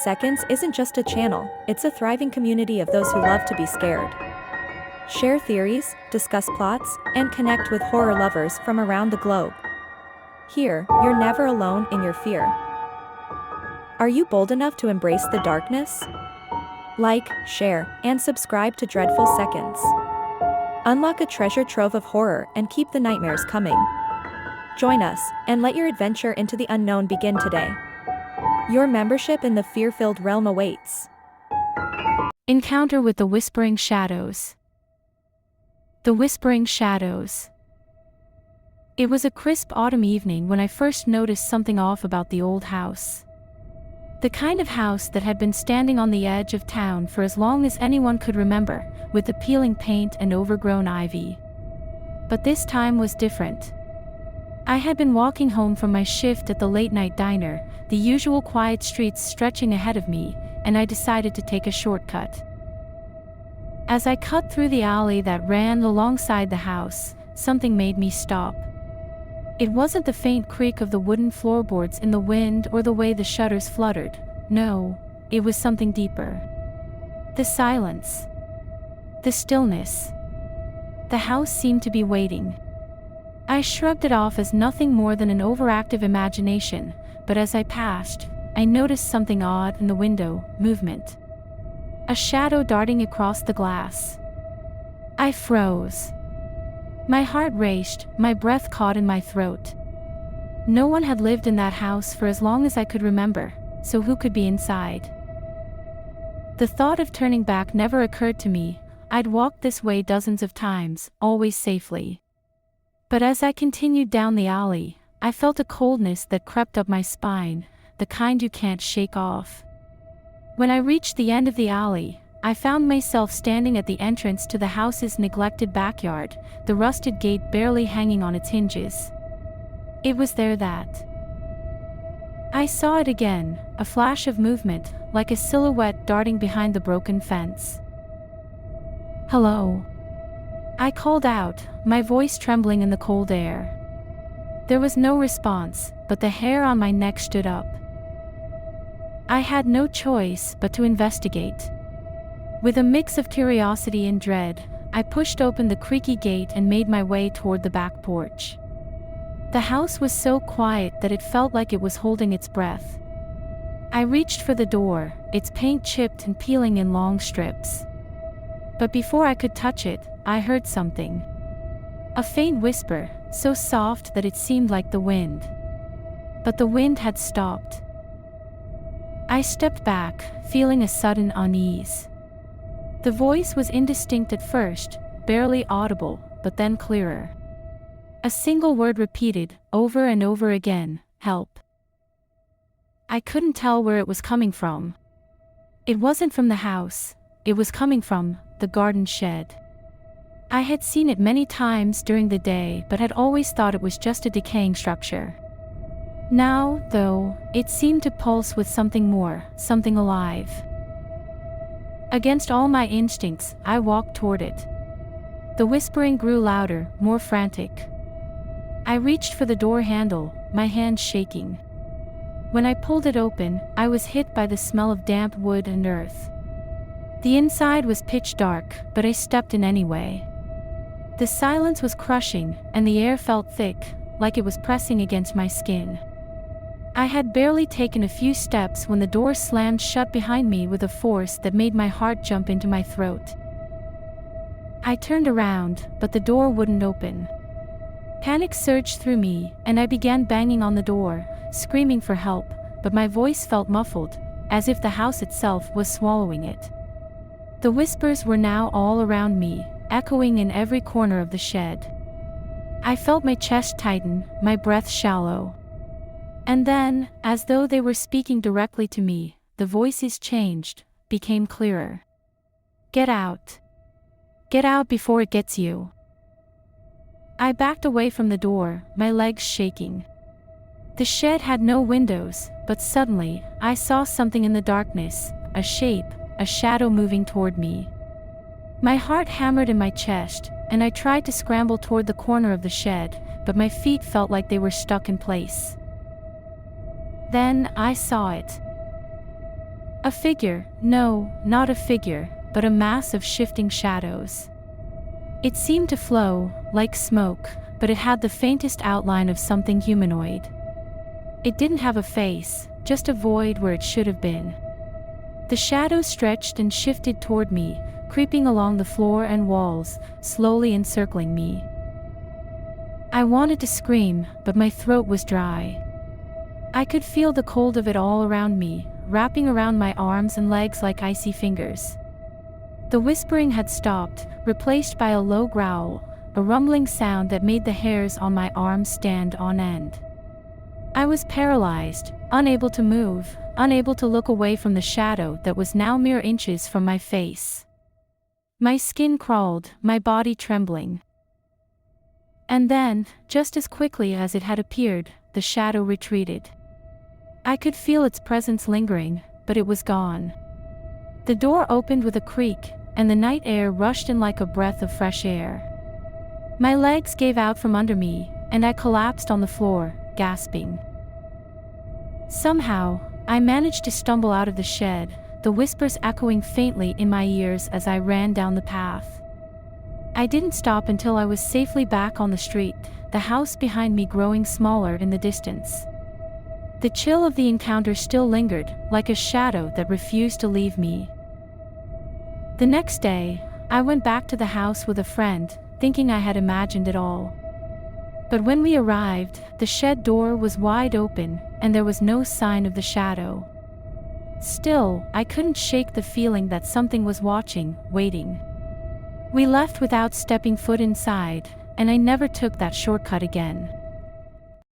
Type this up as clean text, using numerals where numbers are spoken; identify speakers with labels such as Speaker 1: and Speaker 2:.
Speaker 1: Seconds isn't just a channel, it's a thriving community of those who love to be scared. Share theories, discuss plots, and connect with horror lovers from around the globe. Here, you're never alone in your fear. Are you bold enough to embrace the darkness? Like, share, and subscribe to Dreadful Seconds. Unlock a treasure trove of horror and keep the nightmares coming. Join us, and let your adventure into the unknown begin today. Your membership in the fear-filled realm awaits.
Speaker 2: Encounter with the Whispering Shadows. The Whispering Shadows. It was a crisp autumn evening when I first noticed something off about the old house. The kind of house that had been standing on the edge of town for as long as anyone could remember, with the peeling paint and overgrown ivy. But this time was different. I had been walking home from my shift at the late-night diner, the usual quiet streets stretching ahead of me, and I decided to take a shortcut. As I cut through the alley that ran alongside the house, something made me stop. It wasn't the faint creak of the wooden floorboards in the wind or the way the shutters fluttered. No, it was something deeper. The silence. The stillness. The house seemed to be waiting. I shrugged it off as nothing more than an overactive imagination, but as I passed, I noticed something odd in the window, movement. A shadow darting across the glass. I froze. My heart raced, my breath caught in my throat. No one had lived in that house for as long as I could remember, so who could be inside? The thought of turning back never occurred to me. I'd walked this way dozens of times, always safely. But as I continued down the alley, I felt a coldness that crept up my spine, the kind you can't shake off. When I reached the end of the alley, I found myself standing at the entrance to the house's neglected backyard, the rusted gate barely hanging on its hinges. It was there that I saw it again, a flash of movement, like a silhouette darting behind the broken fence. "Hello," I called out, my voice trembling in the cold air. There was no response, but the hair on my neck stood up. I had no choice but to investigate. With a mix of curiosity and dread, I pushed open the creaky gate and made my way toward the back porch. The house was so quiet that it felt like it was holding its breath. I reached for the door, its paint chipped and peeling in long strips. But before I could touch it, I heard something. A faint whisper, so soft that it seemed like the wind. But the wind had stopped. I stepped back, feeling a sudden unease. The voice was indistinct at first, barely audible, but then clearer. A single word repeated, over and over again, "Help." I couldn't tell where it was coming from. It wasn't from the house, it was coming from the garden shed. I had seen it many times during the day but had always thought it was just a decaying structure. Now, though, it seemed to pulse with something more, something alive. Against all my instincts, I walked toward it. The whispering grew louder, more frantic. I reached for the door handle, my hand shaking. When I pulled it open, I was hit by the smell of damp wood and earth. The inside was pitch dark, but I stepped in anyway. The silence was crushing, and the air felt thick, like it was pressing against my skin. I had barely taken a few steps when the door slammed shut behind me with a force that made my heart jump into my throat. I turned around, but the door wouldn't open. Panic surged through me, and I began banging on the door, screaming for help, but my voice felt muffled, as if the house itself was swallowing it. The whispers were now all around me, echoing in every corner of the shed. I felt my chest tighten, my breath shallow. And then, as though they were speaking directly to me, the voices changed, became clearer. "Get out. Get out before it gets you." I backed away from the door, my legs shaking. The shed had no windows, but suddenly, I saw something in the darkness, a shape, a shadow moving toward me. My heart hammered in my chest, and I tried to scramble toward the corner of the shed, but my feet felt like they were stuck in place. Then I saw it. A figure, no, not a figure, but a mass of shifting shadows. It seemed to flow, like smoke, but it had the faintest outline of something humanoid. It didn't have a face, just a void where it should have been. The shadow stretched and shifted toward me, creeping along the floor and walls, slowly encircling me. I wanted to scream, but my throat was dry. I could feel the cold of it all around me, wrapping around my arms and legs like icy fingers. The whispering had stopped, replaced by a low growl, a rumbling sound that made the hairs on my arms stand on end. I was paralyzed, unable to move, unable to look away from the shadow that was now mere inches from my face. My skin crawled, my body trembling. And then, just as quickly as it had appeared, the shadow retreated. I could feel its presence lingering, but it was gone. The door opened with a creak, and the night air rushed in like a breath of fresh air. My legs gave out from under me, and I collapsed on the floor, gasping. Somehow, I managed to stumble out of the shed, the whispers echoing faintly in my ears as I ran down the path. I didn't stop until I was safely back on the street, the house behind me growing smaller in the distance. The chill of the encounter still lingered, like a shadow that refused to leave me. The next day, I went back to the house with a friend, thinking I had imagined it all. But when we arrived, the shed door was wide open, and there was no sign of the shadow. Still, I couldn't shake the feeling that something was watching, waiting. We left without stepping foot inside, and I never took that shortcut again.